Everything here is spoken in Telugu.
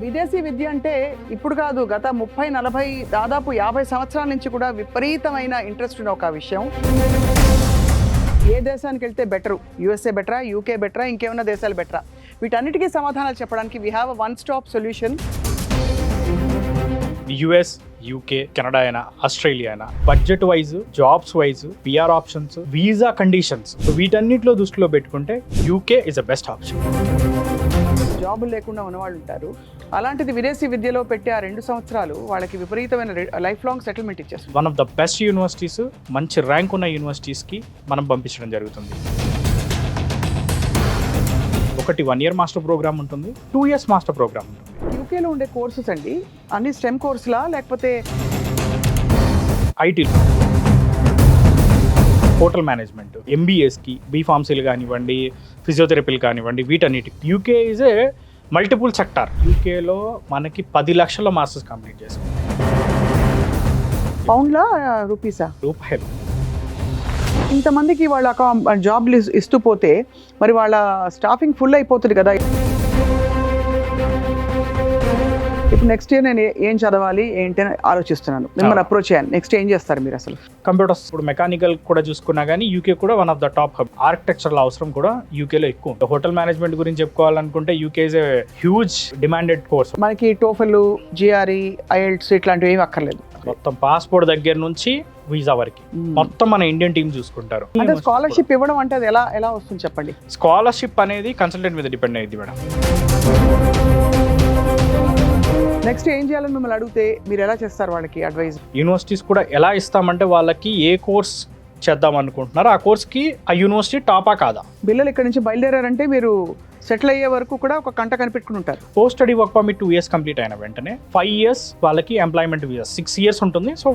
విదేశీ విద్య అంటే ఇప్పుడు కాదు, గత 30-40 దాదాపు 50 సంవత్సరాల నుంచి కూడా విపరీతమైన ఇంట్రెస్ట్ ఉన్న ఒక విషయం. ఏ దేశానికి వెళ్తే బెటరు, యూఎస్ఏ బెటరా, యూకే బెటరా, ఇంకేమైనా దేశాలు బెటరా, వీటన్నిటికీ సమాధానాలు చెప్పడానికి we have a one stop solution. US, UK, Canada అయినా, ఆస్ట్రేలియా అయినా, budget wise, jobs wise, PR options, visa conditions, వీటన్నిటిలో దృష్టిలో పెట్టుకుంటే UK is the best option. జాబులు లేకుండా ఉన్నవాళ్ళు ఉంటారు. అలాంటిది విదేశీ విద్యలో పెట్టే ఆ 2 సంవత్సరాలు వాళ్ళకి విపరీతమైన లైఫ్ లాంగ్ సెటిల్మెంట్ ఇచ్చేస్తుంది. One of the best universities, మంచి ర్యాంక్ ఉన్న యూనివర్సిటీస్కి మనం పంపించడం జరుగుతుంది. ఒకటి 1 year మాస్టర్ ప్రోగ్రామ్ ఉంటుంది, 2 years మాస్టర్ ప్రోగ్రామ్ ఉంటుంది. యూకేలో ఉండే కోర్సెస్ అండి అన్ని స్టెమ్ కోర్సులా లేకపోతే ఐటీ, హోటల్ మేనేజ్మెంట్, ఎంబీఏస్కి, బీఫార్మసీలు కానివ్వండి, ఫిజియోథెరపీలు కానివ్వండి, వీటన్నిటికి UK is a multiple sector. యూకేలో మనకి 10 లక్షల మాస్టర్స్ కంప్లీట్ చేసాం. పౌండ్లా రూపీసా? రూపాయలు. ఇంతమందికి వాళ్ళ జాబ్లు ఇస్తూ పోతే మరి వాళ్ళ స్టాఫింగ్ ఫుల్ అయిపోతుంది కదా. ఇప్పుడు నెక్స్ట్ ఇయర్ నేను ఏం చదవాలి ఏంటి అని ఆలోచిస్తున్నాను, మిమ్మల్ని అప్రోచ్ చేయాలి. నెక్స్ట్ ఏం చేస్తారు మీరు అసలు? కంప్యూటర్స్, ఇప్పుడు మెకానికల్ కూడా చూసుకున్నా కానీ యూకే కూడా one of the top hub. Architectural అవసరం కూడా యూకేలో ఎక్కువ ఉంటుంది. హోటల్ మేనేజ్మెంట్ గురించి చెప్పుకోవాలనుకుంటే UK is a huge demanded course. మనకి టోఫెల్, జిఆర్ఈ, ఐఎల్ట్స్ ఇట్లాంటివి ఏమి అక్కర్లేదు. మొత్తం పాస్పోర్ట్ దగ్గర నుంచి వీసా వరకు మొత్తం మన ఇండియన్ టీం చూసుకుంటారు. అంటే స్కాలర్షిప్ ఇవ్వడం అంటే అది ఎలా వస్తుంది చెప్పండి? స్కాలర్షిప్ అనేది కన్సల్టెంట్ మీద డిపెండ్ అయ్యింది మేడం. నెక్స్ట్ ఏం చేయాలని మిమ్మల్ని అడిగితే మీరు ఎలా చేస్తారు వాళ్ళకి అడ్వైజ్? యూనివర్సిటీస్ కూడా ఎలా ఇస్తామంటే వాళ్ళకి ఏ కోర్స్ చేద్దాం అనుకుంటున్నారు, ఆ కోర్స్కి ఆ యూనివర్సిటీ టాపా కాదా. పిల్లలు ఇక్కడ నుంచి బయలుదేరారంటే మీరు సెటిల్ అయ్యే వరకు కూడా ఒక కంట కనిపెట్టుకుని ఉంటారు. Post study work permit 2 years complete అయిన వెంటనే 5 years వాళ్ళకి ఎంప్లాయ్మెంట్ వీసా, 6 years ఉంటుంది. సో